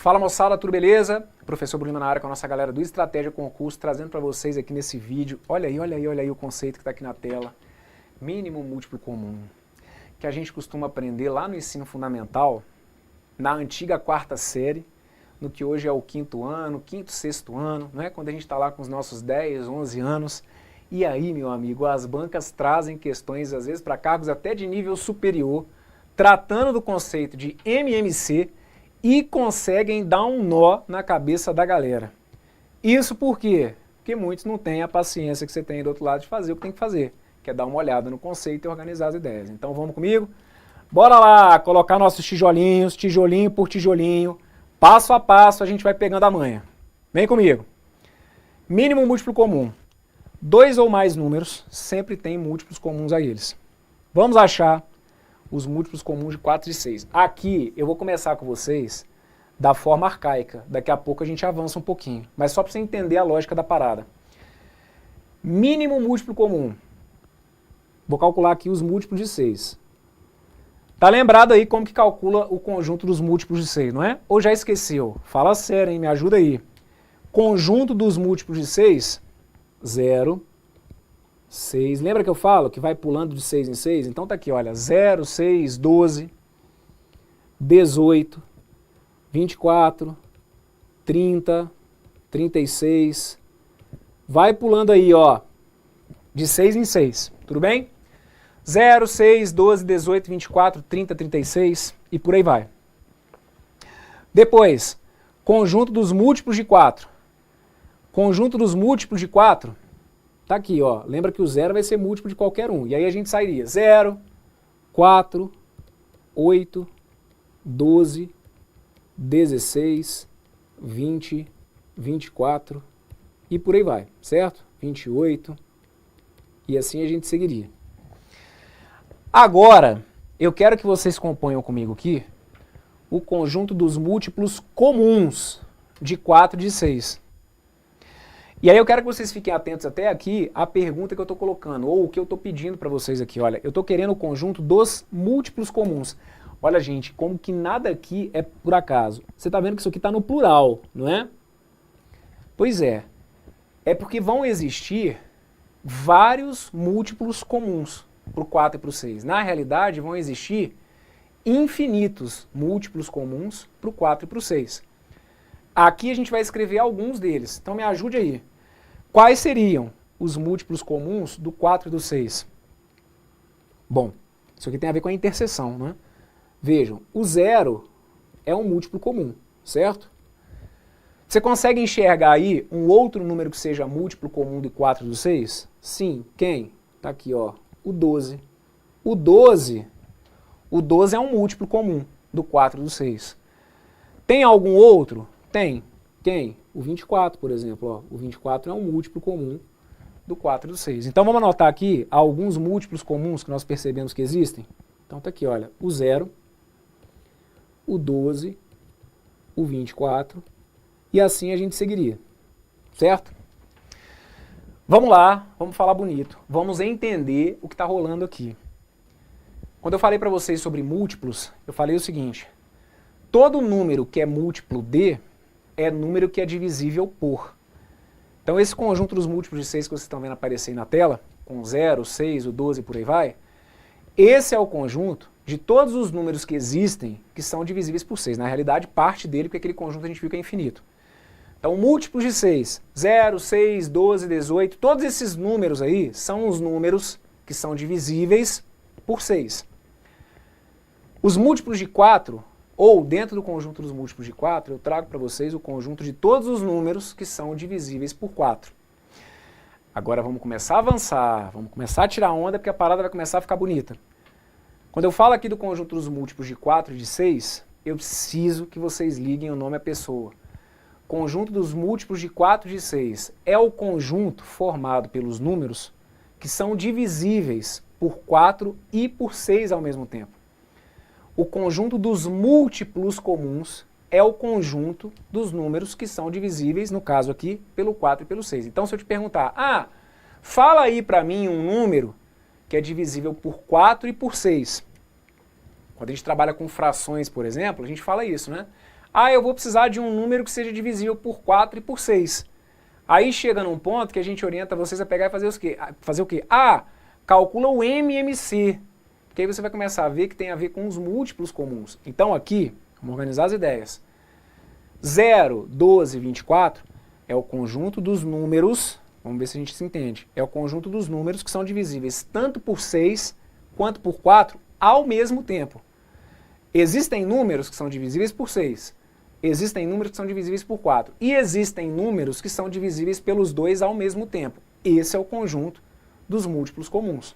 Fala moçada, tudo beleza? Professor Bruno na área com a nossa galera do Estratégia Concurso, trazendo para vocês aqui nesse vídeo, olha aí o conceito que está aqui na tela, mínimo múltiplo comum, que a gente costuma aprender lá no ensino fundamental, na antiga quarta série, no que hoje é o quinto ano, quinto, sexto ano, né? Quando a gente está lá com os nossos 10, 11 anos, e aí, meu amigo, as bancas trazem questões, às vezes, para cargos até de nível superior, tratando do conceito de MMC, e conseguem dar um nó na cabeça da galera. Isso por quê? Porque muitos não têm a paciência que você tem do outro lado de fazer o que tem que fazer, que é dar uma olhada no conceito e organizar as ideias. Então vamos comigo? Bora lá colocar nossos tijolinhos, tijolinho por tijolinho, passo a passo a gente vai pegando a manha. Vem comigo. Mínimo múltiplo comum. 2 ou mais números sempre tem múltiplos comuns a eles. Vamos achar os múltiplos comuns de 4 e 6. Aqui eu vou começar com vocês da forma arcaica. Daqui a pouco a gente avança um pouquinho. Mas só para você entender a lógica da parada. Mínimo múltiplo comum. Vou calcular aqui os múltiplos de 6. Tá lembrado aí como que calcula o conjunto dos múltiplos de 6, não é? Ou já esqueceu? Fala sério, hein? Me ajuda aí. Conjunto dos múltiplos de 6, 0, 6. Lembra que eu falo que vai pulando de 6 em 6? Então tá aqui, olha, 0, 6, 12, 18, 24, 30, 36. Vai pulando aí, ó, de 6 em 6, tudo bem? 0, 6, 12, 18, 24, 30, 36 e por aí vai. Depois, conjunto dos múltiplos de 4. Conjunto dos múltiplos de 4, tá aqui, ó. Lembra que o 0 vai ser múltiplo de qualquer um. E aí a gente sairia 0, 4, 8, 12, 16, 20, 24 e por aí vai, certo? 28 e assim a gente seguiria. Agora, eu quero que vocês componham comigo aqui o conjunto dos múltiplos comuns de 4 e de 6. E aí eu quero que vocês fiquem atentos até aqui à pergunta que eu estou colocando, ou o que eu estou pedindo para vocês aqui. Olha, eu estou querendo o conjunto dos múltiplos comuns. Olha, gente, como que nada aqui é por acaso. Você está vendo que isso aqui está no plural, não é? Pois é. É porque vão existir vários múltiplos comuns para o 4 e para o 6. Na realidade, vão existir infinitos múltiplos comuns para o 4 e para o 6. Aqui a gente vai escrever alguns deles, então me ajude aí. Quais seriam os múltiplos comuns do 4 e do 6? Bom, isso aqui tem a ver com a interseção, né? Vejam, o 0 é um múltiplo comum, certo? Você consegue enxergar aí um outro número que seja múltiplo comum do 4 e do 6? Sim, quem? Tá aqui, ó, o 12. O 12 é um múltiplo comum do 4 e do 6. Tem algum outro? Tem. Quem? O 24, por exemplo. Ó. O 24 é um múltiplo comum do 4 e do 6. Então vamos anotar aqui alguns múltiplos comuns que nós percebemos que existem. Então tá aqui, olha, o 0, o 12, o 24 e assim a gente seguiria. Certo? Vamos lá, vamos falar bonito. Vamos entender o que está rolando aqui. Quando eu falei para vocês sobre múltiplos, eu falei o seguinte. Todo número que é múltiplo de é número que é divisível por. Então esse conjunto dos múltiplos de 6 que vocês estão vendo aparecer aí na tela, com 0, 6, o 12 e por aí vai, esse é o conjunto de todos os números que existem que são divisíveis por 6. Na realidade, parte dele, porque aquele conjunto a gente viu que é infinito. Então múltiplos de 6, 0, 6, 12, 18, todos esses números aí são os números que são divisíveis por 6. Os múltiplos de 4... ou dentro do conjunto dos múltiplos de 4, eu trago para vocês o conjunto de todos os números que são divisíveis por 4. Agora vamos começar a avançar, vamos começar a tirar onda, porque a parada vai começar a ficar bonita. Quando eu falo aqui do conjunto dos múltiplos de 4 e de 6, eu preciso que vocês liguem o nome à pessoa. Conjunto dos múltiplos de 4 e de 6 é o conjunto formado pelos números que são divisíveis por 4 e por 6 ao mesmo tempo. O conjunto dos múltiplos comuns é o conjunto dos números que são divisíveis, no caso aqui, pelo 4 e pelo 6. Então se eu te perguntar, fala aí para mim um número que é divisível por 4 e por 6. Quando a gente trabalha com frações, por exemplo, a gente fala isso, né? Ah, eu vou precisar de um número que seja divisível por 4 e por 6. Aí chega num ponto que a gente orienta vocês a pegar e fazer o quê? Ah, calcula o MMC. Porque aí você vai começar a ver que tem a ver com os múltiplos comuns. Então aqui, vamos organizar as ideias. 0, 12, 24 é o conjunto dos números, vamos ver se a gente se entende, é o conjunto dos números que são divisíveis tanto por 6 quanto por 4 ao mesmo tempo. Existem números que são divisíveis por 6, existem números que são divisíveis por 4 e existem números que são divisíveis pelos dois ao mesmo tempo. Esse é o conjunto dos múltiplos comuns.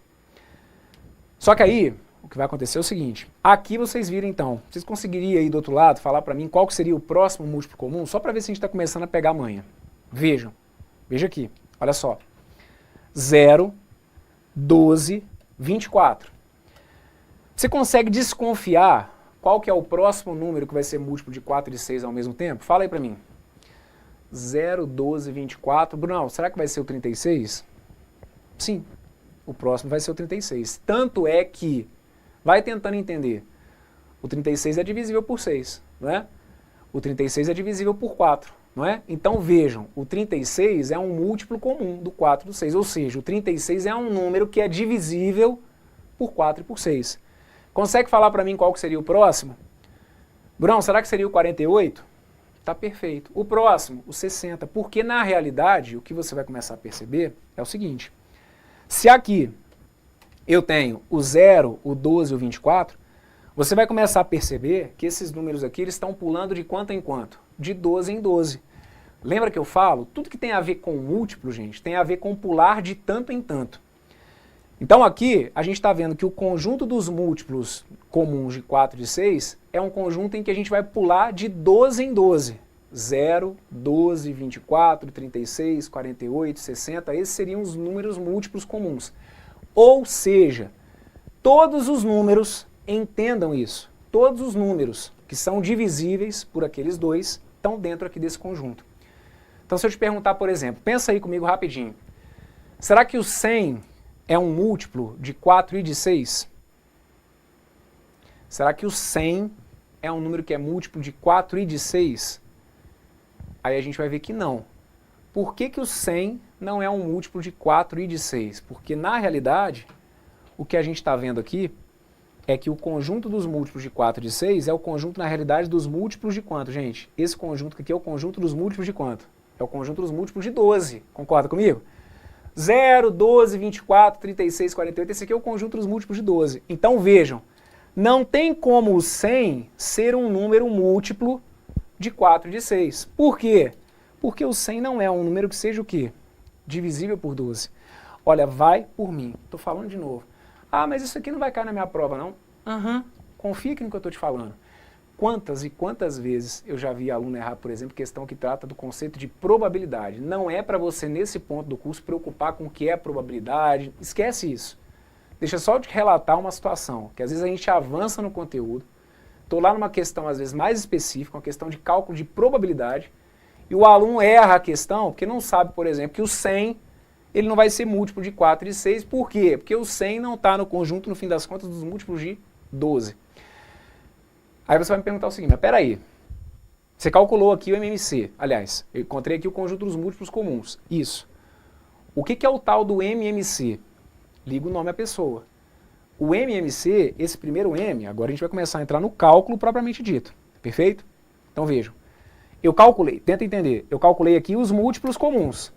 Só que aí, o que vai acontecer é o seguinte, aqui vocês viram então, vocês conseguiriam aí do outro lado falar para mim qual que seria o próximo múltiplo comum, só para ver se a gente está começando a pegar a manha. Vejam, veja aqui, olha só, 0, 12, 24. Você consegue desconfiar qual que é o próximo número que vai ser múltiplo de 4 e de 6 ao mesmo tempo? Fala aí para mim. 0, 12, 24. Brunão, será que vai ser o 36? Sim, o próximo vai ser o 36. Tanto é que, vai tentando entender, o 36 é divisível por 6, não é? O 36 é divisível por 4, não é? Então vejam, o 36 é um múltiplo comum do 4 e do 6, ou seja, o 36 é um número que é divisível por 4 e por 6. Consegue falar para mim qual que seria o próximo? Brunão, será que seria o 48? Tá perfeito. O próximo, o 60, porque na realidade o que você vai começar a perceber é o seguinte, se aqui eu tenho o 0, o 12 e o 24, você vai começar a perceber que esses números aqui eles estão pulando de quanto em quanto? De 12 em 12. Lembra que eu falo? Tudo que tem a ver com múltiplo, gente, tem a ver com pular de tanto em tanto. Então aqui a gente está vendo que o conjunto dos múltiplos comuns de 4 e de 6 é um conjunto em que a gente vai pular de 12 em 12. 0, 12, 24, 36, 48, 60, esses seriam os números múltiplos comuns. Ou seja, todos os números, entendam isso, todos os números que são divisíveis por aqueles dois estão dentro aqui desse conjunto. Então se eu te perguntar, por exemplo, pensa aí comigo rapidinho, será que o 100 é um múltiplo de 4 e de 6? Será que o 100 é um número que é múltiplo de 4 e de 6? Aí a gente vai ver que não. Por que que o 100 não é um múltiplo de 4 e de 6? Porque na realidade, o que a gente está vendo aqui é que o conjunto dos múltiplos de 4 e de 6 é o conjunto na realidade dos múltiplos de quanto, gente? Esse conjunto aqui é o conjunto dos múltiplos de quanto? É o conjunto dos múltiplos de 12. Concorda comigo? 0, 12, 24, 36, 48, esse aqui é o conjunto dos múltiplos de 12. Então vejam, não tem como o 100 ser um número múltiplo de 4 e de 6. Por quê? Porque o 100 não é um número que seja o quê? Divisível por 12. Olha, vai por mim. Estou falando de novo. Ah, mas isso aqui não vai cair na minha prova, não? Confia aqui no que eu estou te falando. Quantas e quantas vezes eu já vi aluno errar, por exemplo, questão que trata do conceito de probabilidade. Não é para você, nesse ponto do curso, preocupar com o que é probabilidade. Esquece isso. Deixa só eu te relatar uma situação, que às vezes a gente avança no conteúdo, estou lá numa questão, às vezes, mais específica, uma questão de cálculo de probabilidade, e o aluno erra a questão porque não sabe, por exemplo, que o 100 ele não vai ser múltiplo de 4 e de 6. Por quê? Porque o 100 não está no conjunto, no fim das contas, dos múltiplos de 12. Aí você vai me perguntar o seguinte, mas peraí, você calculou aqui o MMC, aliás, eu encontrei aqui o conjunto dos múltiplos comuns, isso. O que é o tal do MMC? Liga o nome à pessoa. O MMC, esse primeiro M, agora a gente vai começar a entrar no cálculo propriamente dito, perfeito? Então vejam, eu calculei, tenta entender, eu calculei aqui os múltiplos comuns.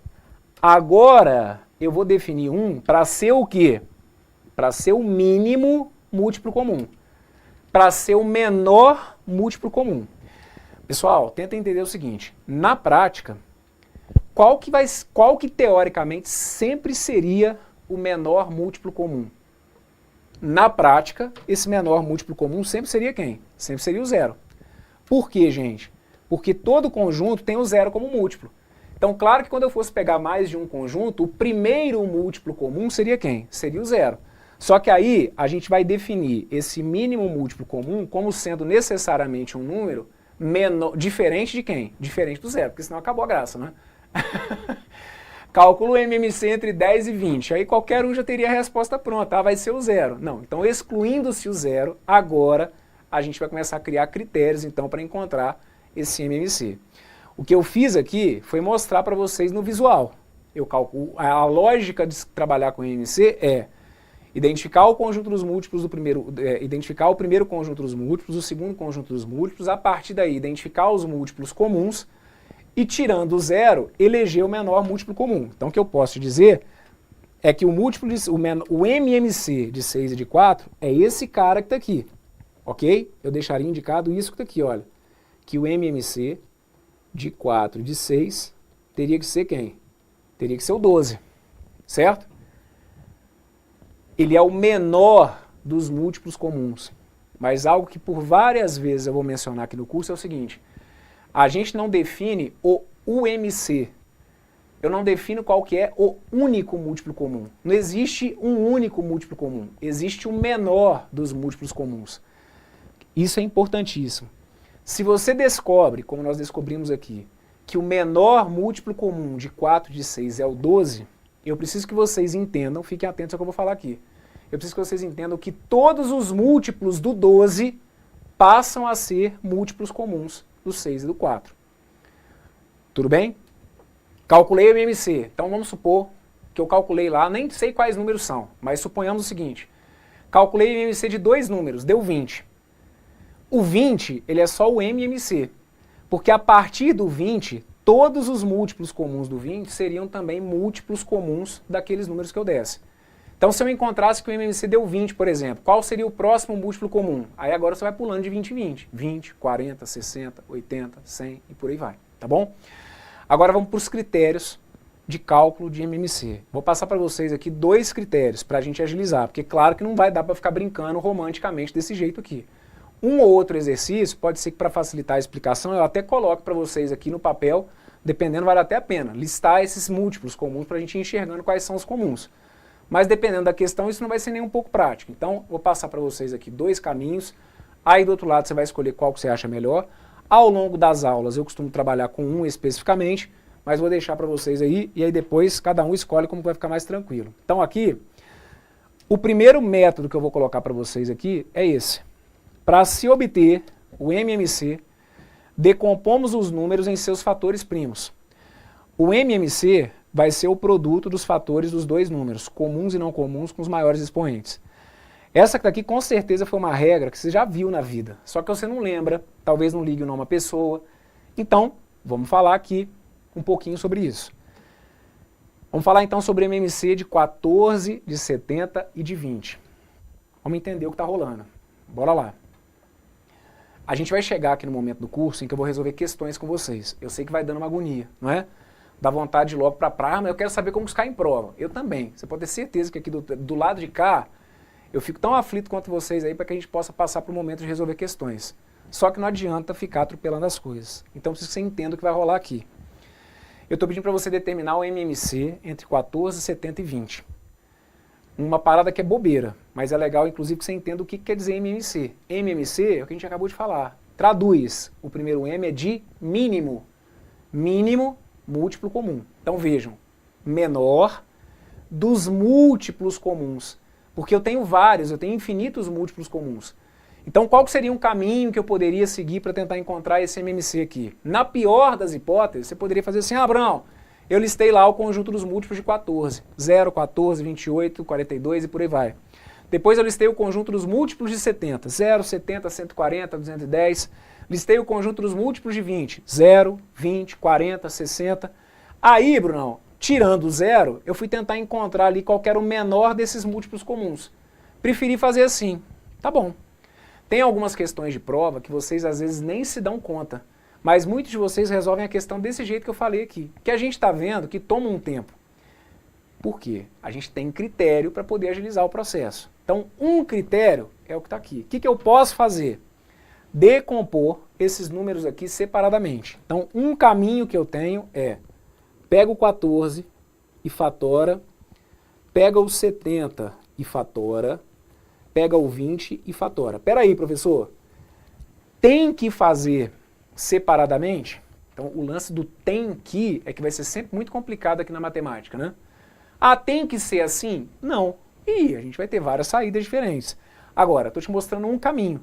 Agora eu vou definir um para ser o quê? Para ser o mínimo múltiplo comum. Para ser o menor múltiplo comum. Pessoal, tenta entender o seguinte, na prática, qual que teoricamente sempre seria o menor múltiplo comum? Na prática, esse menor múltiplo comum sempre seria quem? Sempre seria o zero. Por quê, gente? Porque todo conjunto tem o zero como múltiplo. Então, claro que quando eu fosse pegar mais de um conjunto, o primeiro múltiplo comum seria quem? Seria o zero. Só que aí a gente vai definir esse mínimo múltiplo comum como sendo necessariamente um número menor, diferente de quem? Diferente do zero, porque senão acabou a graça, né? Calcula o MMC entre 10 e 20, aí qualquer um já teria a resposta pronta, vai ser o zero. Não, então excluindo-se o zero, agora a gente vai começar a criar critérios então para encontrar esse MMC. O que eu fiz aqui foi mostrar para vocês no visual. Eu calculo, a lógica de trabalhar com MMC é identificar o conjunto dos múltiplos do primeiro, identificar o primeiro conjunto dos múltiplos, o segundo conjunto dos múltiplos, a partir daí identificar os múltiplos comuns e tirando o zero, eleger o menor múltiplo comum. Então o que eu posso te dizer é que o MMC de 6 e de 4 é esse cara que está aqui, ok? Eu deixaria indicado isso que está aqui, olha, que o MMC de 4 e de 6 teria que ser quem? Teria que ser o 12, certo? Ele é o menor dos múltiplos comuns. Mas algo que por várias vezes eu vou mencionar aqui no curso é o seguinte, a gente não define o UMC, eu não defino qual que é o único múltiplo comum. Não existe um único múltiplo comum, existe o menor dos múltiplos comuns. Isso é importantíssimo. Se você descobre, como nós descobrimos aqui, que o menor múltiplo comum de 4 e de 6 é o 12, eu preciso que vocês entendam, fiquem atentos ao que eu vou falar aqui. Eu preciso que vocês entendam que todos os múltiplos do 12 passam a ser múltiplos comuns do 6 e do 4. Tudo bem? Calculei o MMC. Então vamos supor que eu calculei lá, nem sei quais números são, mas suponhamos o seguinte. Calculei o MMC de 2 números, deu 20. O 20, ele é só o MMC, porque a partir do 20, todos os múltiplos comuns do 20 seriam também múltiplos comuns daqueles números que eu desse. Então se eu encontrasse que o MMC deu 20, por exemplo, qual seria o próximo múltiplo comum? Aí agora você vai pulando de 20 em 20. 20, 40, 60, 80, 100 e por aí vai, tá bom? Agora vamos para os critérios de cálculo de MMC. Vou passar para vocês aqui 2 critérios para a gente agilizar, porque claro que não vai dar para ficar brincando romanticamente desse jeito aqui. Um ou outro exercício, pode ser que para facilitar a explicação, eu até coloque para vocês aqui no papel, dependendo, vale até a pena, listar esses múltiplos comuns para a gente ir enxergando quais são os comuns. Mas dependendo da questão, isso não vai ser nem um pouco prático. Então, vou passar para vocês aqui 2 caminhos, aí do outro lado você vai escolher qual que você acha melhor. Ao longo das aulas eu costumo trabalhar com um especificamente, mas vou deixar para vocês aí, e aí depois cada um escolhe como vai ficar mais tranquilo. Então aqui, o primeiro método que eu vou colocar para vocês aqui é esse. Para se obter o MMC, decompomos os números em seus fatores primos. O MMC vai ser o produto dos fatores dos 2 números, comuns e não comuns, com os maiores expoentes. Essa aqui com certeza foi uma regra que você já viu na vida, só que você não lembra, talvez não ligue o nome à pessoa. Então, vamos falar aqui um pouquinho sobre isso. Vamos falar então sobre MMC de 14, de 70 e de 20. Vamos entender o que está rolando. Bora lá. A gente vai chegar aqui no momento do curso em que eu vou resolver questões com vocês. Eu sei que vai dando uma agonia, não é? Dá vontade de ir logo para a praia, mas eu quero saber como ficar em prova. Eu também. Você pode ter certeza que aqui do lado de cá, eu fico tão aflito quanto vocês aí para que a gente possa passar para o momento de resolver questões. Só que não adianta ficar atropelando as coisas. Então preciso que você entenda o que vai rolar aqui. Eu estou pedindo para você determinar o MMC entre 14, 70 e 20. Uma parada que é bobeira, mas é legal inclusive que você entenda o que quer dizer MMC. MMC é o que a gente acabou de falar. Traduz. O primeiro M é de mínimo. Mínimo múltiplo comum. Então vejam, menor dos múltiplos comuns. Porque eu tenho vários, eu tenho infinitos múltiplos comuns. Então qual seria um caminho que eu poderia seguir para tentar encontrar esse MMC aqui? Na pior das hipóteses, você poderia fazer assim, Abraão, eu listei lá o conjunto dos múltiplos de 14. 0, 14, 28, 42 e por aí vai. Depois eu listei o conjunto dos múltiplos de 70. 0, 70, 140, 210. Listei o conjunto dos múltiplos de 20. 0, 20, 40, 60. Aí, Brunão, tirando o 0, eu fui tentar encontrar ali qual era o menor desses múltiplos comuns. Preferi fazer assim. Tá bom. Tem algumas questões de prova que vocês às vezes nem se dão conta. Mas muitos de vocês resolvem a questão desse jeito que eu falei aqui. Que a gente está vendo que toma um tempo. Por quê? A gente tem critério para poder agilizar o processo. Então, um critério é o que está aqui. O que eu posso fazer? Decompor esses números aqui separadamente. Então, um caminho que eu tenho é, pega o 14 e fatora, pega o 70 e fatora, pega o 20 e fatora. Peraí, professor, tem que fazer separadamente? Então, o lance do tem que é que vai ser sempre muito complicado aqui na matemática, né? Ah, tem que ser assim? Não. E a gente vai ter várias saídas diferentes. Agora, estou te mostrando um caminho.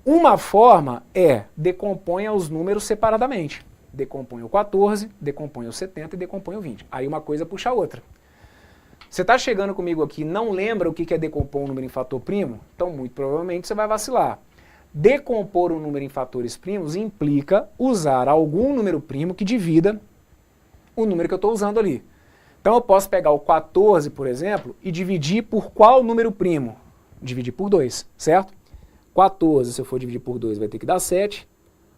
Uma forma é decomponha os números separadamente. Decomponha o 14, decomponha o 70 e decomponha o 20. Aí uma coisa puxa a outra. Você está chegando comigo aqui e não lembra o que é decompor um número em fator primo? Então, muito provavelmente, você vai vacilar. Decompor um número em fatores primos implica usar algum número primo que divida o número que eu estou usando ali. Então, eu posso pegar o 14, por exemplo, e dividir por qual número primo? Dividir por 2, certo? 14, se eu for dividir por 2, vai ter que dar 7.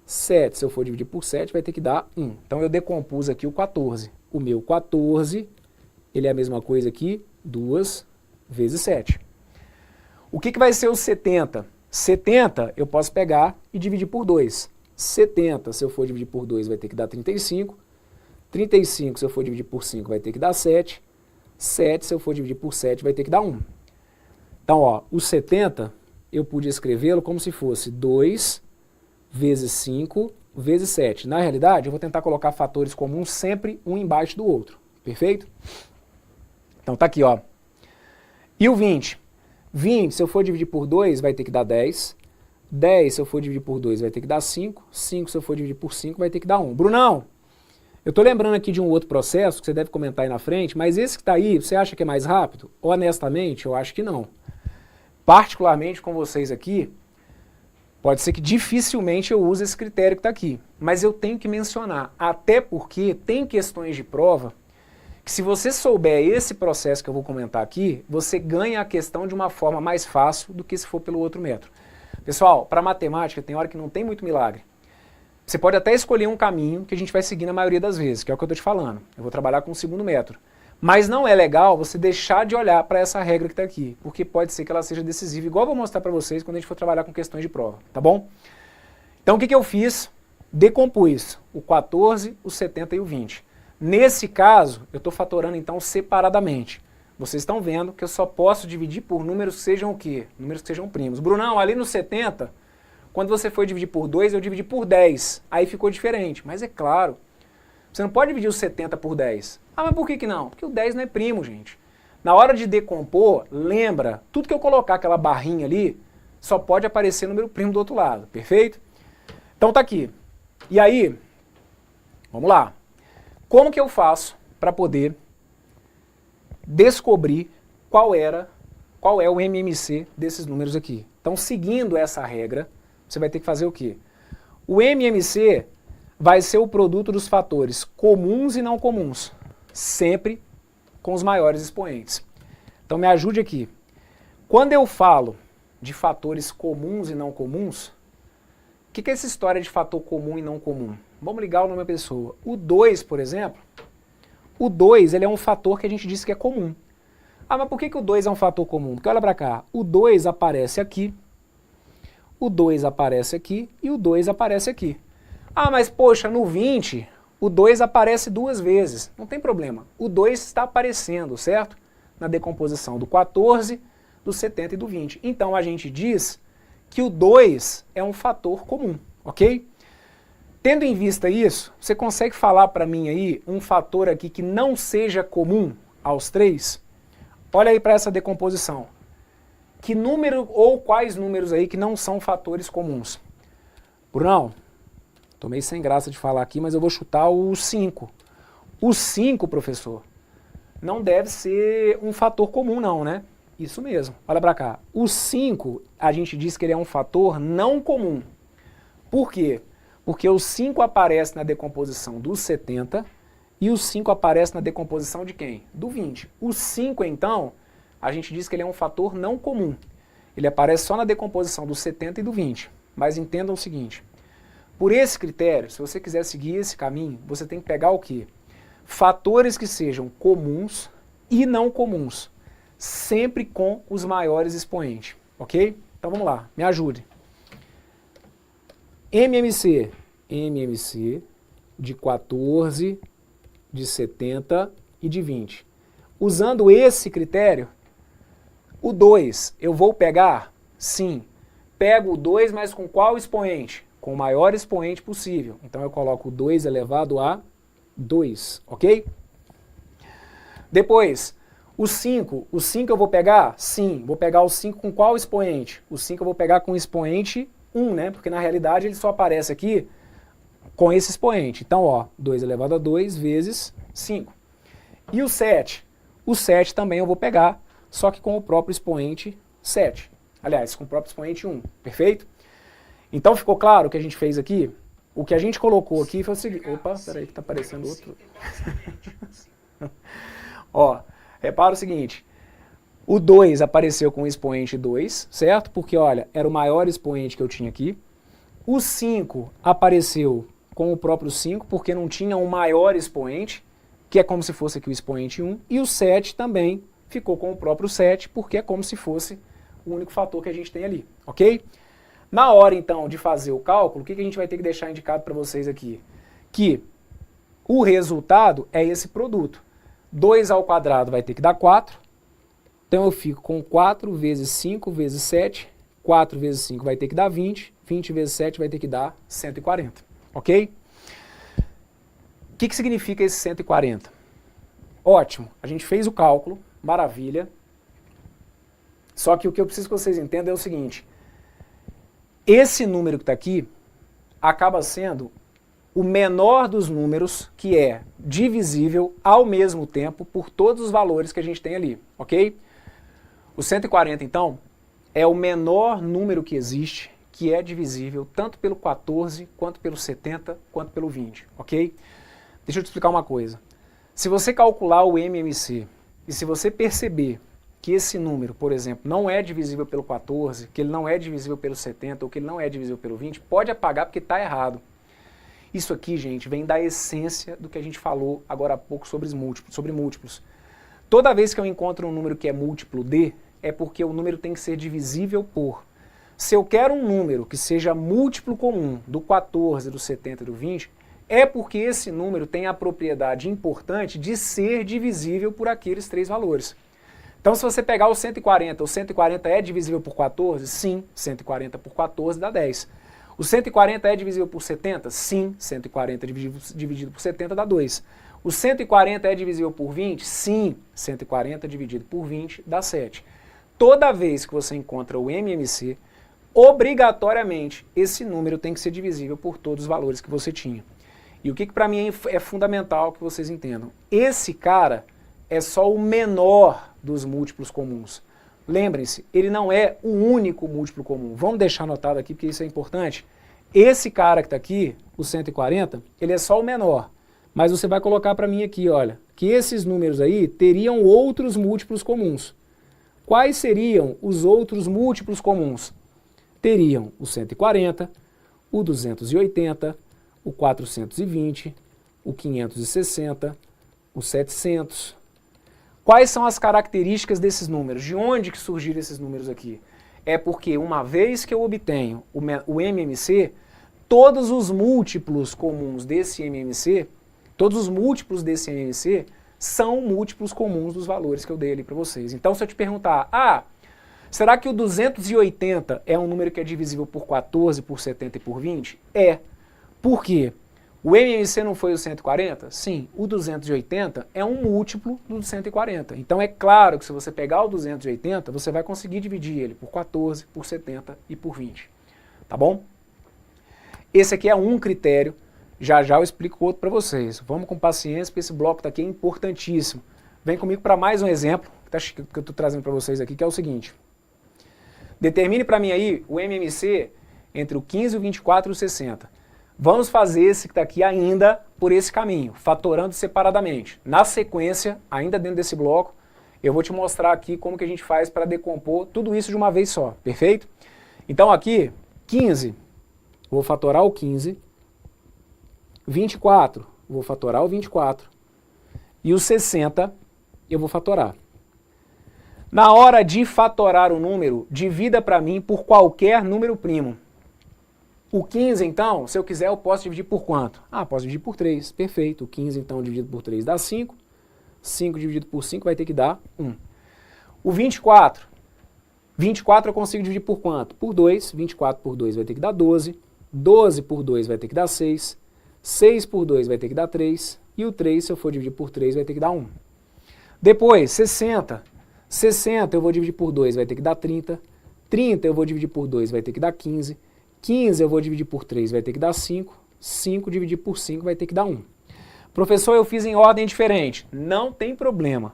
7, se eu for dividir por 7, vai ter que dar 1. Então, eu decompus aqui o 14. O meu 14... ele é a mesma coisa aqui, 2 vezes 7. O que vai ser o 70? 70 eu posso pegar e dividir por 2. 70, se eu for dividir por 2, vai ter que dar 35. 35, se eu for dividir por 5, vai ter que dar 7. 7, se eu for dividir por 7, vai ter que dar 1. Então, ó, o 70, eu pude escrevê-lo como se fosse 2 vezes 5 vezes 7. Na realidade, eu vou tentar colocar fatores comuns sempre um embaixo do outro. Perfeito? Então tá aqui, ó. E o 20? 20, se eu for dividir por 2, vai ter que dar 10. 10, se eu for dividir por 2, vai ter que dar 5. 5, se eu for dividir por 5, vai ter que dar 1. Brunão, eu tô lembrando aqui de um outro processo que você deve comentar aí na frente, mas esse que tá aí, você acha que é mais rápido? Honestamente, eu acho que não. Particularmente com vocês aqui, pode ser que dificilmente eu use esse critério que tá aqui. Mas eu tenho que mencionar, até porque tem questões de prova que se você souber esse processo que eu vou comentar aqui, você ganha a questão de uma forma mais fácil do que se for pelo outro método. Pessoal, para matemática tem hora que não tem muito milagre. Você pode até escolher um caminho que a gente vai seguir na maioria das vezes, que é o que eu estou te falando. Eu vou trabalhar com o segundo método. Mas não é legal você deixar de olhar para essa regra que está aqui, porque pode ser que ela seja decisiva, igual eu vou mostrar para vocês quando a gente for trabalhar com questões de prova, tá bom? Então o que eu fiz? Decompus o 14, o 70 e o 20. Nesse caso, eu estou fatorando então separadamente. Vocês estão vendo que eu só posso dividir por números que sejam o quê? Números que sejam primos. Brunão, ali no 70, quando você foi dividir por 2, eu dividi por 10. Aí ficou diferente. Mas é claro, você não pode dividir o 70 por 10. Ah, mas por que não? Porque o 10 não é primo, gente. Na hora de decompor, lembra, tudo que eu colocar aquela barrinha ali, só pode aparecer número primo do outro lado, perfeito? Então tá aqui. E aí, vamos lá. Como que eu faço para poder descobrir qual é o MMC desses números aqui? Então, seguindo essa regra, você vai ter que fazer o quê? O MMC vai ser o produto dos fatores comuns e não comuns, sempre com os maiores expoentes. Então, me ajude aqui. Quando eu falo de fatores comuns e não comuns, o que é essa história de fator comum e não comum? Vamos ligar o nome da pessoa. O 2, por exemplo, o 2 ele é um fator que a gente disse que é comum. Ah, mas por que o 2 é um fator comum? Porque olha para cá, o 2 aparece aqui, o 2 aparece aqui e o 2 aparece aqui. Ah, mas poxa, no 20, o 2 aparece 2 vezes. Não tem problema, o 2 está aparecendo, certo? Na decomposição do 14, do 70 e do 20. Então a gente diz que o 2 é um fator comum, ok? Tendo em vista isso, você consegue falar para mim aí um fator aqui que não seja comum aos 3? Olha aí para essa decomposição. Que número ou quais números aí que não são fatores comuns? Brunão, tô meio sem graça de falar aqui, mas eu vou chutar o 5. O 5, professor, não deve ser um fator comum não, né? Isso mesmo, olha para cá. O 5, a gente diz que ele é um fator não comum. Por quê? Porque o 5 aparece na decomposição do 70 e o 5 aparece na decomposição de quem? Do 20. O 5, então, a gente diz que ele é um fator não comum. Ele aparece só na decomposição do 70 e do 20. Mas entendam o seguinte, por esse critério, se você quiser seguir esse caminho, você tem que pegar o quê? Fatores que sejam comuns e não comuns, sempre com os maiores expoentes, ok? Então vamos lá, me ajude. MMC de 14, de 70 e de 20. Usando esse critério, o 2 eu vou pegar? Sim. Pego o 2, mas com qual expoente? Com o maior expoente possível. Então eu coloco 2 elevado a 2, ok? Depois, o 5 eu vou pegar? Sim. Vou pegar o 5 com qual expoente? O 5 eu vou pegar com o expoente 1, né? Porque na realidade ele só aparece aqui com esse expoente. Então, ó, 2 elevado a 2 vezes 5. E o 7? O 7 também eu vou pegar, só que com o próprio expoente 7. Aliás, com o próprio expoente 1, perfeito? Então ficou claro o que a gente fez aqui? O que a gente colocou aqui foi o seguinte... Opa, peraí que tá aparecendo outro. Ó, repara o seguinte... O 2 apareceu com o expoente 2, certo? Porque, olha, era o maior expoente que eu tinha aqui. O 5 apareceu com o próprio 5, porque não tinha um maior expoente, que é como se fosse aqui o expoente 1. E o 7 também ficou com o próprio 7, porque é como se fosse o único fator que a gente tem ali, ok? Na hora, então, de fazer o cálculo, o que a gente vai ter que deixar indicado para vocês aqui? Que o resultado é esse produto. 2 ao quadrado vai ter que dar 4. Então eu fico com 4 vezes 5 vezes 7, 4 vezes 5 vai ter que dar 20, 20 vezes 7 vai ter que dar 140, ok? O que significa esse 140? Ótimo, a gente fez o cálculo, maravilha, só que o que eu preciso que vocês entendam é o seguinte, esse número que está aqui acaba sendo o menor dos números que é divisível ao mesmo tempo por todos os valores que a gente tem ali, ok? O 140, então, é o menor número que existe, que é divisível tanto pelo 14, quanto pelo 70, quanto pelo 20, ok? Deixa eu te explicar uma coisa. Se você calcular o MMC, e se você perceber que esse número, por exemplo, não é divisível pelo 14, que ele não é divisível pelo 70, ou que ele não é divisível pelo 20, pode apagar porque está errado. Isso aqui, gente, vem da essência do que a gente falou agora há pouco sobre múltiplos. Toda vez que eu encontro um número que é múltiplo de, é porque o número tem que ser divisível por. Se eu quero um número que seja múltiplo comum do 14, do 70 e do 20, é porque esse número tem a propriedade importante de ser divisível por aqueles 3 valores. Então se você pegar o 140 é divisível por 14? Sim, 140 por 14 dá 10. O 140 é divisível por 70? Sim, 140 dividido por 70 dá 2. O 140 é divisível por 20? Sim, 140 dividido por 20 dá 7. Toda vez que você encontra o MMC, obrigatoriamente esse número tem que ser divisível por todos os valores que você tinha. E o que para mim é fundamental que vocês entendam? Esse cara é só o menor dos múltiplos comuns. Lembrem-se, ele não é o único múltiplo comum. Vamos deixar anotado aqui porque isso é importante. Esse cara que está aqui, o 140, ele é só o menor. Mas você vai colocar para mim aqui, olha, que esses números aí teriam outros múltiplos comuns. Quais seriam os outros múltiplos comuns? Teriam o 140, o 280, o 420, o 560, o 700. Quais são as características desses números? De onde que surgiram esses números aqui? É porque uma vez que eu obtenho o MMC, todos os múltiplos comuns desse MMC, são múltiplos comuns dos valores que eu dei ali para vocês. Então se eu te perguntar, será que o 280 é um número que é divisível por 14, por 70 e por 20? É. Por quê? O MMC não foi o 140? Sim, o 280 é um múltiplo do 140. Então é claro que se você pegar o 280, você vai conseguir dividir ele por 14, por 70 e por 20. Tá bom? Esse aqui é um critério. Já já eu explico outro para vocês. Vamos com paciência, porque esse bloco tá aqui é importantíssimo. Vem comigo para mais um exemplo que eu estou trazendo para vocês aqui, que é o seguinte. Determine para mim aí o MMC entre o 15, o 24 e o 60. Vamos fazer esse que está aqui ainda por esse caminho, fatorando separadamente. Na sequência, ainda dentro desse bloco, eu vou te mostrar aqui como que a gente faz para decompor tudo isso de uma vez só, perfeito? Então aqui, 15, vou fatorar o 15. 24, vou fatorar o 24. E o 60, eu vou fatorar. Na hora de fatorar o número, divida para mim por qualquer número primo. O 15, então, se eu quiser, eu posso dividir por quanto? Posso dividir por 3, perfeito. O 15, então, dividido por 3 dá 5. 5 dividido por 5 vai ter que dar 1. O 24. 24 eu consigo dividir por quanto? Por 2. 24 por 2 vai ter que dar 12. 12 por 2 vai ter que dar 6. 6 por 2 vai ter que dar 3. E o 3, se eu for dividir por 3, vai ter que dar 1. Depois, 60. 60 eu vou dividir por 2, vai ter que dar 30. 30 eu vou dividir por 2, vai ter que dar 15. 15 eu vou dividir por 3, vai ter que dar 5. 5 dividir por 5 vai ter que dar 1. Professor, eu fiz em ordem diferente. Não tem problema.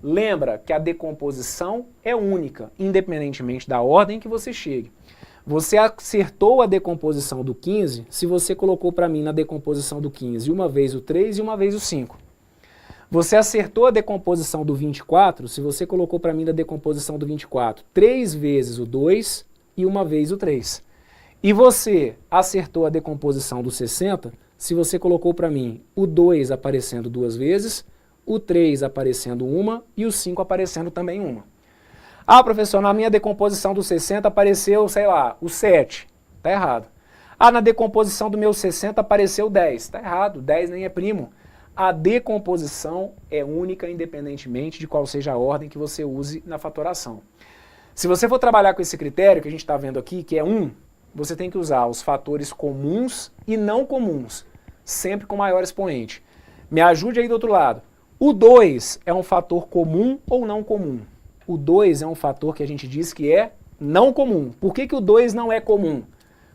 Lembra que a decomposição é única, independentemente da ordem que você chegue. Você acertou a decomposição do 15 se você colocou para mim na decomposição do 15 uma vez o 3 e uma vez o 5. Você acertou a decomposição do 24 se você colocou para mim na decomposição do 24 3 vezes o 2 e uma vez o 3. E você acertou a decomposição do 60 se você colocou para mim o 2 aparecendo 2 vezes, o 3 aparecendo uma e o 5 aparecendo também uma. Ah, professor, na minha decomposição do 60 apareceu, sei lá, o 7. Está errado. Ah, na decomposição do meu 60 apareceu 10. Está errado, 10 nem é primo. A decomposição é única independentemente de qual seja a ordem que você use na fatoração. Se você for trabalhar com esse critério que a gente está vendo aqui, que é 1, você tem que usar os fatores comuns e não comuns, sempre com maior expoente. Me ajude aí do outro lado. O 2 é um fator comum ou não comum? O 2 é um fator que a gente diz que é não comum. Por que o 2 não é comum?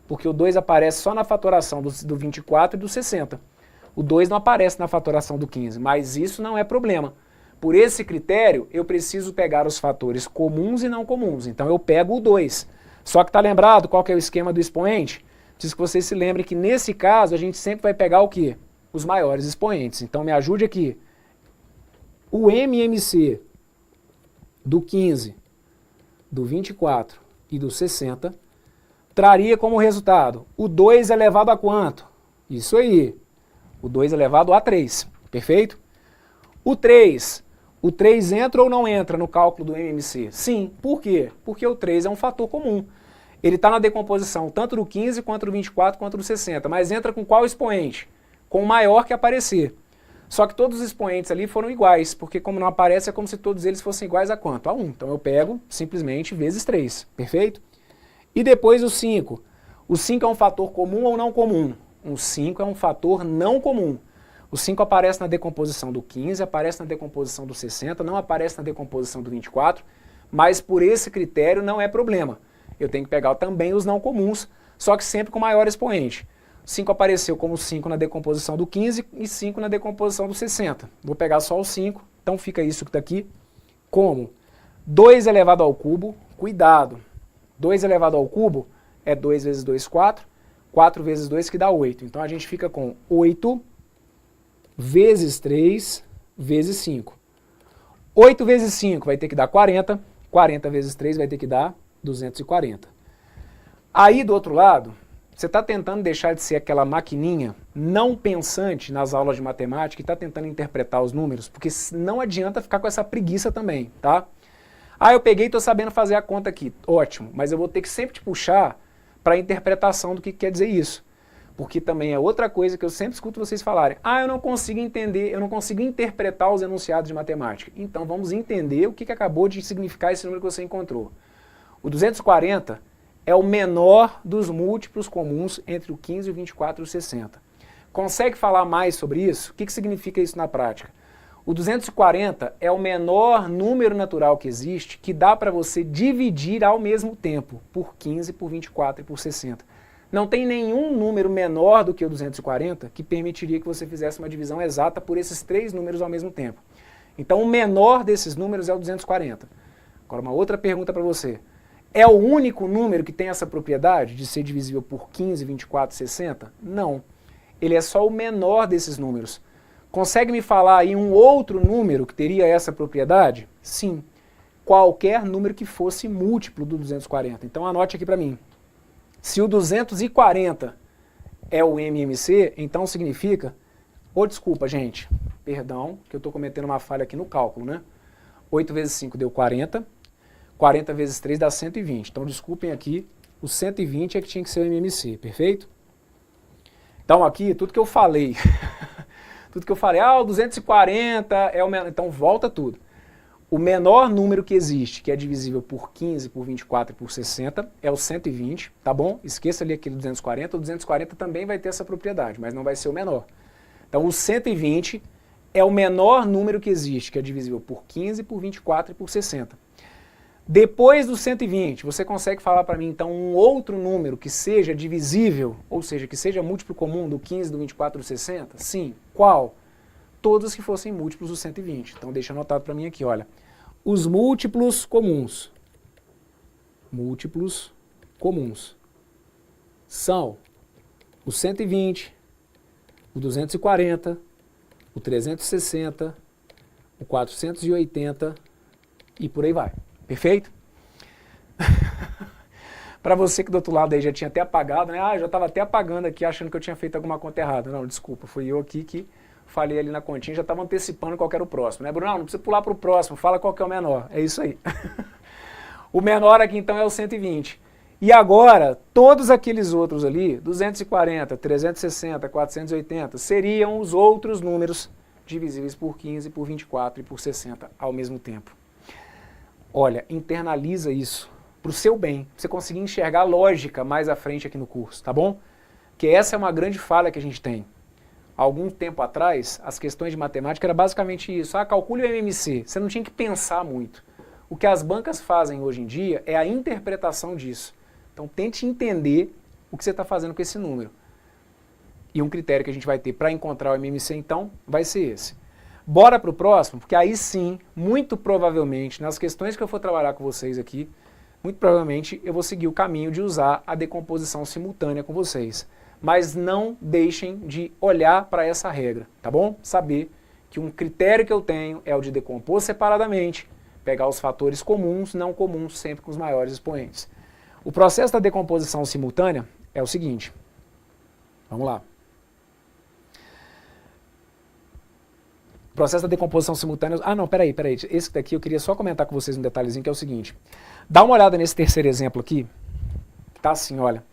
Porque o 2 aparece só na fatoração do 24 e do 60. O 2 não aparece na fatoração do 15, mas isso não é problema. Por esse critério, eu preciso pegar os fatores comuns e não comuns. Então eu pego o 2. Só que tá lembrado qual que é o esquema do expoente? Preciso que vocês se lembrem que nesse caso a gente sempre vai pegar o quê? Os maiores expoentes. Então me ajude aqui. O MMC do 15, do 24 e do 60 traria como resultado o 2 elevado a quanto? Isso aí. O 2 elevado a 3. Perfeito? O 3 entra ou não entra no cálculo do MMC? Sim. Por quê? Porque o 3 é um fator comum. Ele está na decomposição tanto do 15 quanto do 24 quanto do 60, mas entra com qual expoente? Com o maior que aparecer. Só que todos os expoentes ali foram iguais, porque como não aparece é como se todos eles fossem iguais a quanto? A 1. Então eu pego simplesmente vezes 3. Perfeito? E depois o 5. O 5 é um fator comum ou não comum? O 5 é um fator não comum. O 5 aparece na decomposição do 15, aparece na decomposição do 60, não aparece na decomposição do 24, mas por esse critério não é problema. Eu tenho que pegar também os não comuns, só que sempre com maior expoente. 5 apareceu como 5 na decomposição do 15 e 5 na decomposição do 60. Vou pegar só o 5, então fica isso que está aqui como 2 elevado ao cubo, cuidado, 2 elevado ao cubo é 2 vezes 2, 4, 4 vezes 2 que dá 8. Então a gente fica com 8 vezes 3 vezes 5. 8 vezes 5 vai ter que dar 40, 40 vezes 3 vai ter que dar 240. Aí do outro lado, você está tentando deixar de ser aquela maquininha não pensante nas aulas de matemática e está tentando interpretar os números, porque não adianta ficar com essa preguiça também, tá? Ah, eu peguei e estou sabendo fazer a conta aqui. Ótimo, mas eu vou ter que sempre te puxar para a interpretação do que quer dizer isso. Porque também é outra coisa que eu sempre escuto vocês falarem. Ah, eu não consigo entender, eu não consigo interpretar os enunciados de matemática. Então vamos entender o que acabou de significar esse número que você encontrou. O 240 é o menor dos múltiplos comuns entre o 15, o 24 e o 60. Consegue falar mais sobre isso? O que significa isso na prática? O 240 é o menor número natural que existe que dá para você dividir ao mesmo tempo por 15, por 24 e por 60. Não tem nenhum número menor do que o 240 que permitiria que você fizesse uma divisão exata por esses 3 números ao mesmo tempo. Então o menor desses números é o 240. Agora uma outra pergunta para você. É o único número que tem essa propriedade de ser divisível por 15, 24 e 60? Não. Ele é só o menor desses números. Consegue me falar aí um outro número que teria essa propriedade? Sim. Qualquer número que fosse múltiplo do 240. Então anote aqui para mim. Se o 240 é o MMC, então significa... desculpa, gente. Perdão, que eu estou cometendo uma falha aqui no cálculo, né? 8 vezes 5 deu 40. 40 vezes 3 dá 120. Então desculpem aqui, o 120 é que tinha que ser o MMC, perfeito? Então aqui, tudo que eu falei... Tudo que eu falei, o 240 é o menor, então volta tudo. O menor número que existe, que é divisível por 15, por 24 e por 60, é o 120, tá bom? Esqueça ali aquele 240, o 240 também vai ter essa propriedade, mas não vai ser o menor. Então o 120 é o menor número que existe, que é divisível por 15, por 24 e por 60. Depois do 120, você consegue falar para mim, então, um outro número que seja divisível, ou seja, que seja múltiplo comum do 15, do 24 e do 60? Sim. Qual? Todos que fossem múltiplos do 120. Então, deixa anotado para mim aqui, olha. Os múltiplos comuns. Múltiplos comuns são o 120, o 240, o 360, o 480 e por aí vai. Perfeito? Para você que do outro lado aí já tinha até apagado, né? Ah, já estava até apagando aqui achando que eu tinha feito alguma conta errada. Não, desculpa, fui eu aqui que falei ali na continha, já estava antecipando qual que era o próximo, né, Bruno? Não precisa pular para o próximo, fala qual que é o menor. É isso aí. O menor aqui então é o 120. E agora, todos aqueles outros ali, 240, 360, 480, seriam os outros números divisíveis por 15, por 24 e por 60 ao mesmo tempo. Olha, internaliza isso para o seu bem, pra você conseguir enxergar a lógica mais à frente aqui no curso, tá bom? Que essa é uma grande falha que a gente tem. Há algum tempo atrás, as questões de matemática era basicamente isso. Ah, calcule o MMC. Você não tinha que pensar muito. O que as bancas fazem hoje em dia é a interpretação disso. Então tente entender o que você está fazendo com esse número. E um critério que a gente vai ter para encontrar o MMC, então, vai ser esse. Bora para o próximo, porque aí sim, muito provavelmente, nas questões que eu for trabalhar com vocês aqui, muito provavelmente eu vou seguir o caminho de usar a decomposição simultânea com vocês. Mas não deixem de olhar para essa regra, tá bom? Saber que um critério que eu tenho é o de decompor separadamente, pegar os fatores comuns, não comuns, sempre com os maiores expoentes. O processo da decomposição simultânea é o seguinte. Vamos lá. O processo da decomposição simultânea... Ah, não, peraí. Esse daqui eu queria só comentar com vocês um detalhezinho, que é o seguinte. Dá uma olhada nesse terceiro exemplo aqui. Tá assim, olha.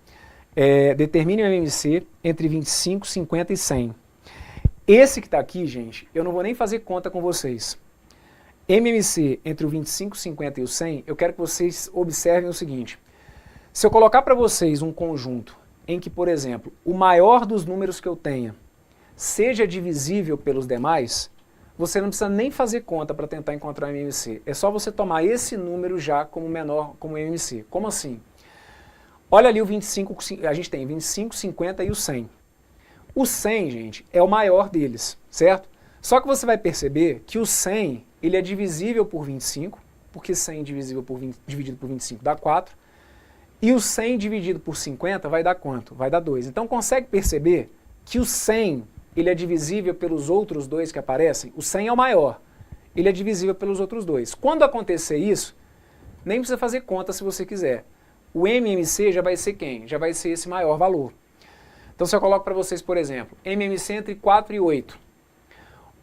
Determine o MMC entre 25, 50 e 100. Esse que está aqui, gente, eu não vou nem fazer conta com vocês. MMC entre o 25, 50 e o 100, eu quero que vocês observem o seguinte. Se eu colocar para vocês um conjunto em que, por exemplo, o maior dos números que eu tenha seja divisível pelos demais, você não precisa nem fazer conta para tentar encontrar o MMC. É só você tomar esse número já como menor, como MMC. Como assim? Olha ali o 25, a gente tem 25, 50 e o 100. O 100, gente, é o maior deles, certo? Só que você vai perceber que o 100, ele é divisível por 25, porque 100 divisível por 20, dividido por 25 dá 4, e o 100 dividido por 50 vai dar quanto? Vai dar 2. Então consegue perceber que o 100, ele é divisível pelos outros dois que aparecem? O 100 é o maior, ele é divisível pelos outros dois. Quando acontecer isso, nem precisa fazer conta se você quiser. O MMC já vai ser quem? Já vai ser esse maior valor. Então se eu coloco para vocês, por exemplo, MMC entre 4 e 8.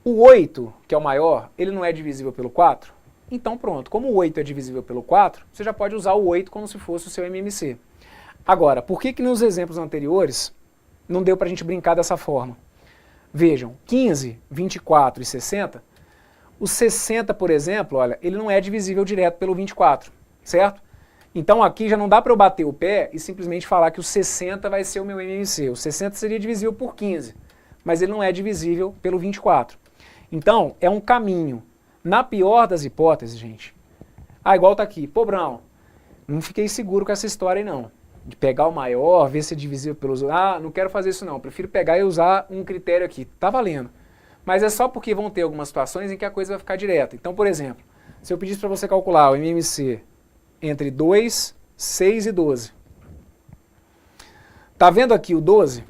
O 8, que é o maior, ele não é divisível pelo 4? Então pronto, como o 8 é divisível pelo 4, você já pode usar o 8 como se fosse o seu MMC. Agora, por que nos exemplos anteriores não deu para a gente brincar dessa forma? Vejam, 15, 24 e 60, o 60, por exemplo, olha, ele não é divisível direto pelo 24, certo? Então aqui já não dá para eu bater o pé e simplesmente falar que o 60 vai ser o meu MMC. O 60 seria divisível por 15, mas ele não é divisível pelo 24. Então, é um caminho. Na pior das hipóteses, gente, igual tá aqui, pô, Brown, não fiquei seguro com essa história aí não, de pegar o maior, ver se é divisível pelos... não quero fazer isso não, prefiro pegar e usar um critério aqui, tá valendo. Mas é só porque vão ter algumas situações em que a coisa vai ficar direta. Então, por exemplo, se eu pedisse para você calcular o MMC entre 2, 6 e 12. Tá vendo aqui o 12?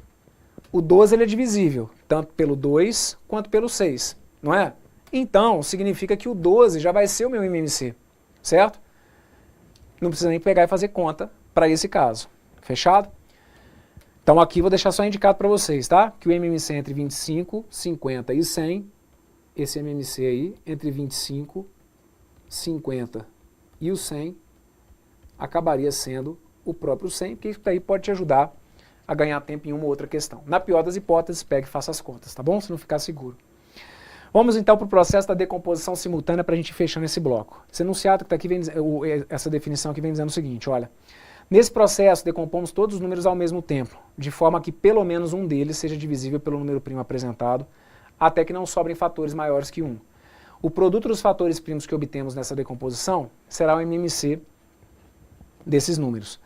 O 12 ele é divisível, tanto pelo 2 quanto pelo 6, não é? Então, significa que o 12 já vai ser o meu MMC, certo? Não precisa nem pegar e fazer conta para esse caso. Fechado? Então aqui vou deixar só indicado para vocês, tá? Que o MMC entre 25, 50 e 100, esse MMC aí, entre 25, 50 e o 100, acabaria sendo o próprio 100, porque isso daí pode te ajudar a ganhar tempo em uma ou outra questão. Na pior das hipóteses, pegue e faça as contas, tá bom? Se não ficar seguro. Vamos então para o processo da decomposição simultânea para a gente ir fechando esse bloco. Esse enunciado que está aqui, essa definição aqui vem dizendo o seguinte, olha, nesse processo decompomos todos os números ao mesmo tempo, de forma que pelo menos um deles seja divisível pelo número primo apresentado, até que não sobrem fatores maiores que 1. o produto dos fatores primos que obtemos nessa decomposição será o MMC desses números.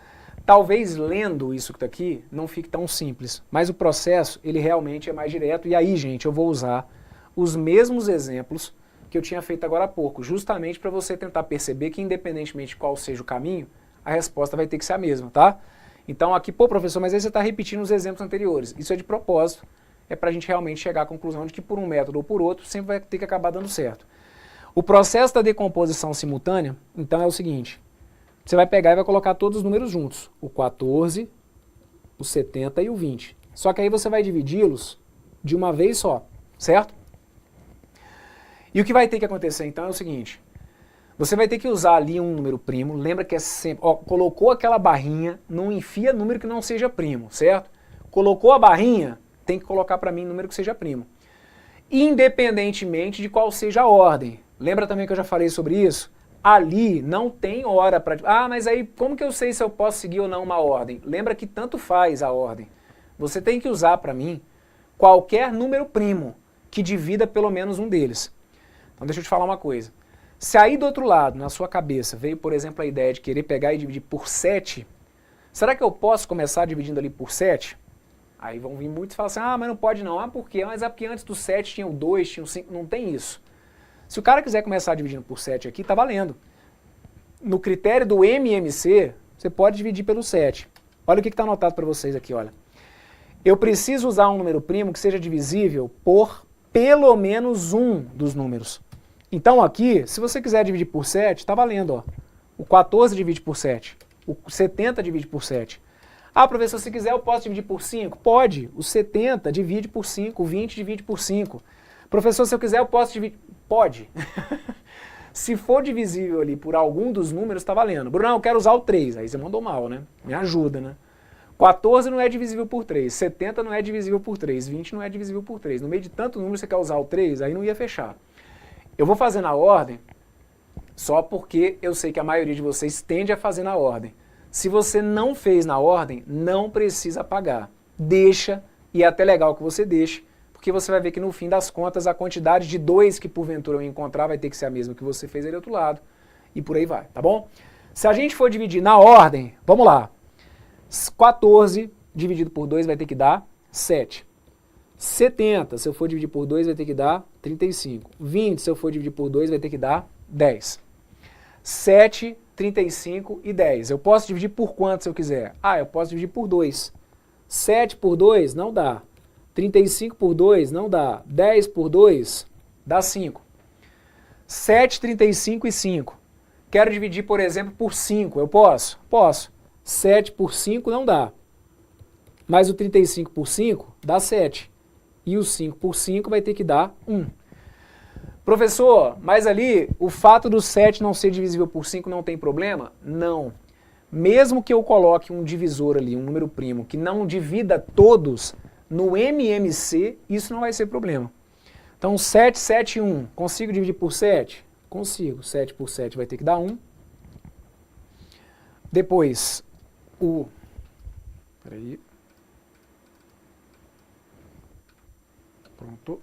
Talvez lendo isso que está aqui não fique tão simples, mas o processo ele realmente é mais direto e aí, gente, eu vou usar os mesmos exemplos que eu tinha feito agora há pouco, justamente para você tentar perceber que independentemente de qual seja o caminho, a resposta vai ter que ser a mesma, tá? Então aqui, pô professor, mas aí você está repetindo os exemplos anteriores. Isso é de propósito, é para a gente realmente chegar à conclusão de que por um método ou por outro sempre vai ter que acabar dando certo. O processo da decomposição simultânea, então é o seguinte, você vai pegar e vai colocar todos os números juntos, o 14, o 70 e o 20. Só que aí você vai dividi-los de uma vez só, certo? E o que vai ter que acontecer então é o seguinte, você vai ter que usar ali um número primo, lembra que é sempre, ó, colocou aquela barrinha, não enfia número que não seja primo, certo? Colocou a barrinha, tem que colocar para mim número que seja primo. Independentemente de qual seja a ordem. Lembra também que eu já falei sobre isso? Ali não tem hora para... Ah, mas aí como que eu sei se eu posso seguir ou não uma ordem? Lembra que tanto faz a ordem. Você tem que usar para mim qualquer número primo que divida pelo menos um deles. Então deixa eu te falar uma coisa. Se aí do outro lado, na sua cabeça, veio, por exemplo, a ideia de querer pegar e dividir por 7, será que eu posso começar dividindo ali por 7? Aí vão vir muitos e falar assim, ah, mas não pode não. Ah, por quê? Mas é porque antes do 7 tinha o 2, tinha o 5, não tem isso. Se o cara quiser começar dividindo por 7 aqui, tá valendo. No critério do MMC, você pode dividir pelo 7. Olha o que está anotado para vocês aqui, olha. Eu preciso usar um número primo que seja divisível por pelo menos um dos números. Então aqui, se você quiser dividir por 7, está valendo, ó. O 14 divide por 7, o 70 divide por 7. Ah, professor, se quiser eu posso dividir por 5? Pode, o 70 divide por 5, o 20 divide por 5. Professor, se eu quiser eu posso dividir... Pode. Se for divisível ali por algum dos números, está valendo. Brunão, eu quero usar o 3. Aí você mandou mal, né? Me ajuda, né? 14 não é divisível por 3, 70 não é divisível por 3, 20 não é divisível por 3. No meio de tanto número você quer usar o 3, aí não ia fechar. Eu vou fazer na ordem só porque eu sei que a maioria de vocês tende a fazer na ordem. Se você não fez na ordem, não precisa pagar. Deixa, e é até legal que você deixe, porque você vai ver que no fim das contas a quantidade de 2 que porventura eu encontrar vai ter que ser a mesma que você fez ali do outro lado, e por aí vai, tá bom? Se a gente for dividir na ordem, vamos lá, 14 dividido por 2 vai ter que dar 7. 70, se eu for dividir por 2, vai ter que dar 35. 20, se eu for dividir por 2, vai ter que dar 10. 7, 35 e 10. Eu posso dividir por quanto se eu quiser? Ah, eu posso dividir por 2. 7 por 2 não dá. 35 por 2 não dá. 10 por 2 dá 5. 7, 35 e 5. Quero dividir, por exemplo, por 5. Eu posso? Posso. 7 por 5 não dá. Mas o 35 por 5 dá 7. E o 5 por 5 vai ter que dar 1. Professor, mas ali o fato do 7 não ser divisível por 5 não tem problema? Não. Mesmo que eu coloque um divisor ali, um número primo, que não divida todos, no MMC isso não vai ser problema. Então 7, 7 e 1, consigo dividir por 7? Consigo. 7 por 7 vai ter que dar 1. Depois, Peraí. Pronto.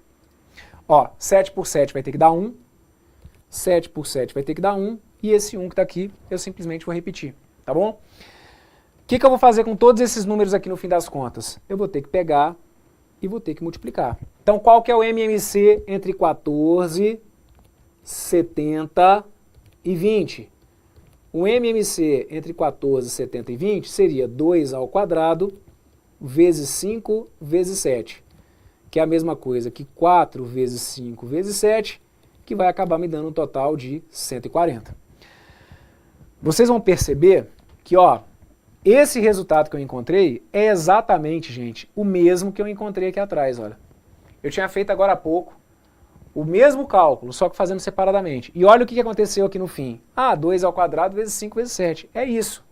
Ó, 7 por 7 vai ter que dar 1. 7 por 7 vai ter que dar 1. E esse 1 que está aqui, eu simplesmente vou repetir. Tá bom? O que eu vou fazer com todos esses números aqui no fim das contas? Eu vou ter que pegar e vou ter que multiplicar. Então, qual que é o MMC entre 14, 70 e 20? O MMC entre 14, 70 e 20 seria 2 ao quadrado vezes 5 vezes 7, que é a mesma coisa que 4 vezes 5 vezes 7, que vai acabar me dando um total de 140. Vocês vão perceber que, ó, esse resultado que eu encontrei é exatamente, gente, o mesmo que eu encontrei aqui atrás, olha. Eu tinha feito agora há pouco o mesmo cálculo, só que fazendo separadamente. E olha o que aconteceu aqui no fim. Ah, 2 ao quadrado vezes 5 vezes 7. É isso.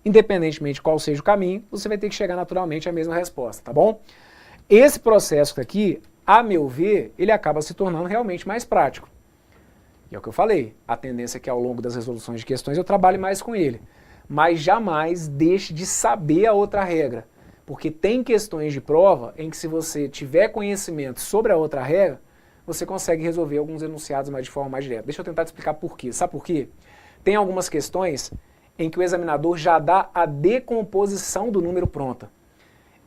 Independentemente de qual seja o caminho, você vai ter que chegar naturalmente à mesma resposta, tá bom? Esse processo aqui, a meu ver, ele acaba se tornando realmente mais prático. E é o que eu falei, a tendência é que ao longo das resoluções de questões eu trabalhe mais com ele. Mas jamais deixe de saber a outra regra. Porque tem questões de prova em que se você tiver conhecimento sobre a outra regra, você consegue resolver alguns enunciados de forma mais direta. Deixa eu tentar te explicar por quê. Sabe por quê? Tem algumas questões em que o examinador já dá a decomposição do número pronta.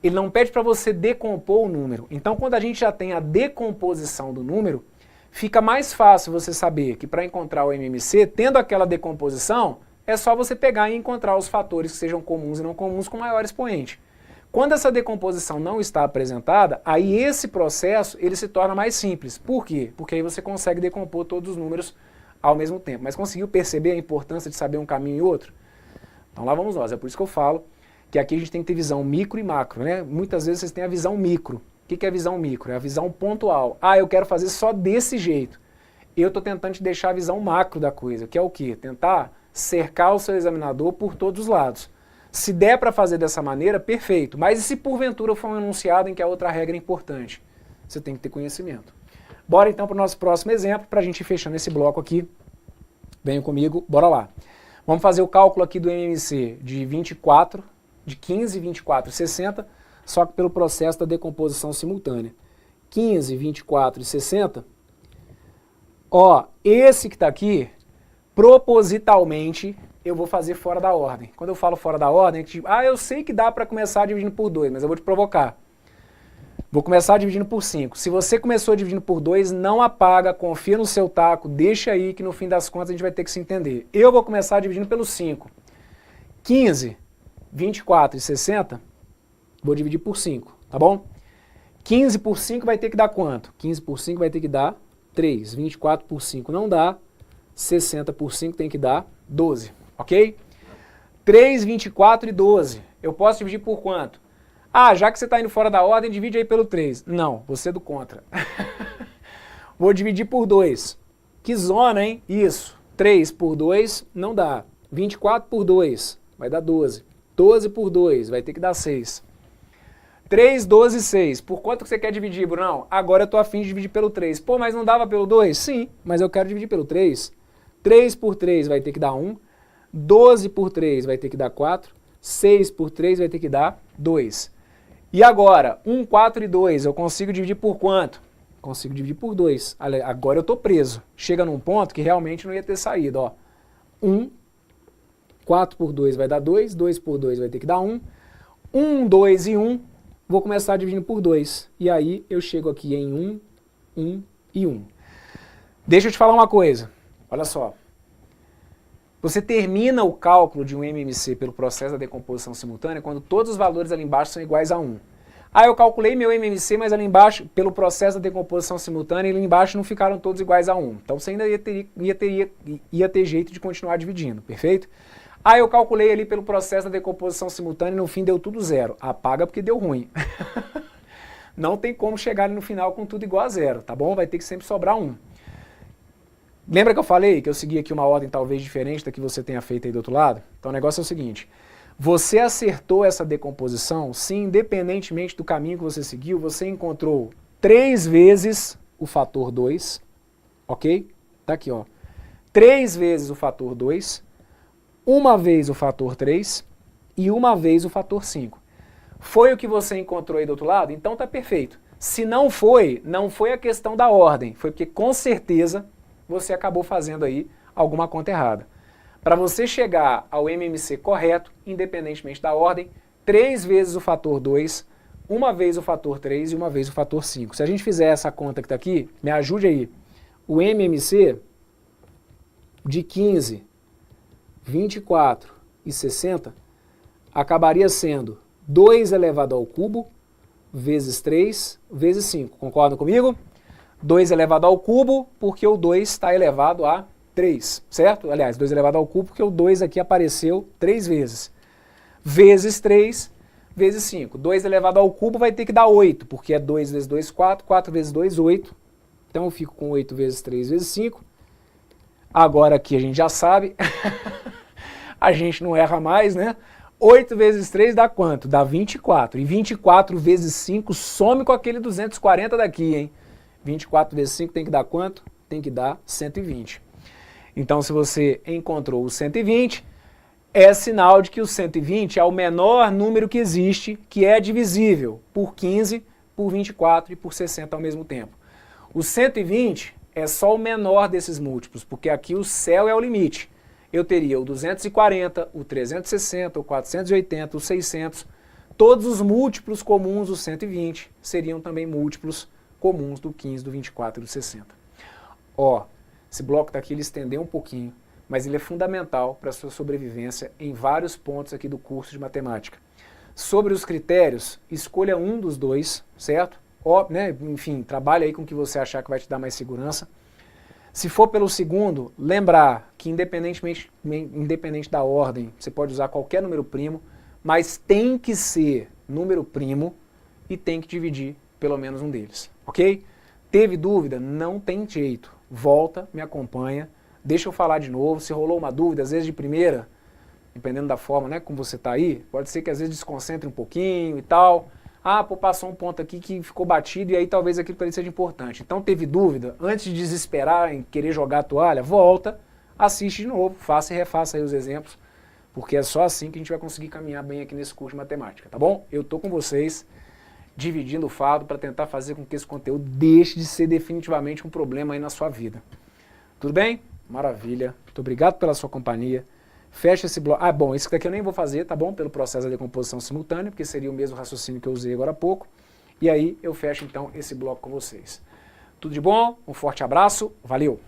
Ele não pede para você decompor o número. Então, quando a gente já tem a decomposição do número, fica mais fácil você saber que para encontrar o MMC, tendo aquela decomposição, é só você pegar e encontrar os fatores que sejam comuns e não comuns com maior expoente. Quando essa decomposição não está apresentada, aí esse processo ele se torna mais simples. Por quê? Porque aí você consegue decompor todos os números ao mesmo tempo. Mas conseguiu perceber a importância de saber um caminho e outro? Então lá vamos nós. É por isso que eu falo que aqui a gente tem que ter visão micro e macro, né? Muitas vezes vocês têm a visão micro. O que é a visão micro? É a visão pontual. Ah, eu quero fazer só desse jeito. Eu estou tentando te deixar a visão macro da coisa, que é o quê? Tentar cercar o seu examinador por todos os lados. Se der para fazer dessa maneira, perfeito. Mas e se porventura for um enunciado em que a outra regra é importante? Você tem que ter conhecimento. Bora então para o nosso próximo exemplo, para a gente ir fechando esse bloco aqui. Venham comigo, bora lá. Vamos fazer o cálculo aqui do MMC de 24, de 15, 24 e 60, só que pelo processo da decomposição simultânea. 15, 24 e 60, ó, esse que está aqui, propositalmente, eu vou fazer fora da ordem. Quando eu falo fora da ordem, é que, eu sei que dá para começar dividindo por 2, mas eu vou te provocar. Vou começar dividindo por 5. Se você começou dividindo por 2, não apaga, confia no seu taco, deixa aí que no fim das contas a gente vai ter que se entender. Eu vou começar dividindo pelo 5. 15, 24 e 60, vou dividir por 5, tá bom? 15 por 5 vai ter que dar quanto? 15 por 5 vai ter que dar 3. 24 por 5 não dá. 60 por 5 tem que dar 12, ok? 3, 24 e 12. Eu posso dividir por quanto? Ah, já que você está indo fora da ordem, divide aí pelo 3. Não, você é do contra. Vou dividir por 2. Que zona, hein? Isso. 3 por 2 não dá. 24 por 2 vai dar 12. 12 por 2 vai ter que dar 6. 3, 12 e 6. Por quanto que você quer dividir, Brunão? Agora eu estou afim de dividir pelo 3. Pô, mas não dava pelo 2? Sim, mas eu quero dividir pelo 3. 3 por 3 vai ter que dar 1. 12 por 3 vai ter que dar 4. 6 por 3 vai ter que dar 2. E agora, 1, 4 e 2, eu consigo dividir por quanto? Consigo dividir por 2. Agora eu estou preso. Chega num ponto que realmente não ia ter saído. Ó. 1, 4 por 2 vai dar 2. 2 por 2 vai ter que dar 1. 1, 2 e 1. Vou começar dividindo por 2. E aí eu chego aqui em 1, 1 e 1. Deixa eu te falar uma coisa. Olha só. Você termina o cálculo de um MMC pelo processo da decomposição simultânea quando todos os valores ali embaixo são iguais a 1. Ah, eu calculei meu MMC, mas ali embaixo, pelo processo da decomposição simultânea, ali embaixo não ficaram todos iguais a 1. Então você ainda ia ter jeito de continuar dividindo, perfeito? Ah, eu calculei ali pelo processo da decomposição simultânea e no fim deu tudo 0. Apaga porque deu ruim. Não tem como chegar ali no final com tudo igual a 0, tá bom? Vai ter que sempre sobrar 1. Lembra que eu falei que eu segui aqui uma ordem talvez diferente da que você tenha feito aí do outro lado? Então o negócio é o seguinte, você acertou essa decomposição se independentemente do caminho que você seguiu, você encontrou 3 vezes o fator 2, ok? Tá aqui, ó. 3 vezes o fator 2, uma vez o fator 3 e uma vez o fator 5. Foi o que você encontrou aí do outro lado? Então tá perfeito. Se não foi a questão da ordem, foi porque com certeza você acabou fazendo aí alguma conta errada. Para você chegar ao MMC correto, independentemente da ordem, 3 vezes o fator 2, uma vez o fator 3 e uma vez o fator 5. Se a gente fizer essa conta que está aqui, me ajude aí. O MMC de 15, 24 e 60 acabaria sendo 2 elevado ao cubo vezes 3 vezes 5. Concordam comigo? 2 elevado ao cubo, porque o 2 está elevado a 3, certo? Aliás, 2 elevado ao cubo, porque o 2 aqui apareceu 3 vezes. Vezes 3, vezes 5. 2 elevado ao cubo vai ter que dar 8, porque é 2 vezes 2, 4, 4 vezes 2, 8. Então eu fico com 8 vezes 3 vezes 5. Agora aqui a gente já sabe, a gente não erra mais, né? 8 vezes 3 dá quanto? Dá 24. E 24 vezes 5 some com aquele 240 daqui, hein? 24 vezes 5 tem que dar quanto? Tem que dar 120. Então, se você encontrou o 120, é sinal de que o 120 é o menor número que existe, que é divisível por 15, por 24 e por 60 ao mesmo tempo. O 120 é só o menor desses múltiplos, porque aqui o céu é o limite. Eu teria o 240, o 360, o 480, o 600. Todos os múltiplos comuns do 120 seriam também múltiplos comuns do 15, do 24 e do 60. Ó, esse bloco daqui ele estendeu um pouquinho, mas ele é fundamental para a sua sobrevivência em vários pontos aqui do curso de matemática. Sobre os critérios, escolha um dos dois, certo? Ó, né, enfim, trabalhe aí com o que você achar que vai te dar mais segurança. Se for pelo segundo, lembrar que independente da ordem, você pode usar qualquer número primo, mas tem que ser número primo e tem que dividir pelo menos um deles, ok? Teve dúvida? Não tem jeito. Volta, me acompanha, deixa eu falar de novo. Se rolou uma dúvida, às vezes de primeira, dependendo da forma, né, como você está aí, pode ser que às vezes desconcentre um pouquinho e tal. Ah, pô, passou um ponto aqui que ficou batido e aí talvez aquilo para ele seja importante. Então teve dúvida, antes de desesperar em querer jogar a toalha, volta, assiste de novo, faça e refaça aí os exemplos, porque é só assim que a gente vai conseguir caminhar bem aqui nesse curso de matemática, tá bom? Eu tô com vocês, dividindo o fardo para tentar fazer com que esse conteúdo deixe de ser definitivamente um problema aí na sua vida. Tudo bem? Maravilha. Muito obrigado pela sua companhia. Fecha esse bloco. Ah, bom, esse daqui eu nem vou fazer, tá bom? Pelo processo da decomposição simultânea, porque seria o mesmo raciocínio que eu usei agora há pouco. E aí eu fecho então esse bloco com vocês. Tudo de bom? Um forte abraço. Valeu!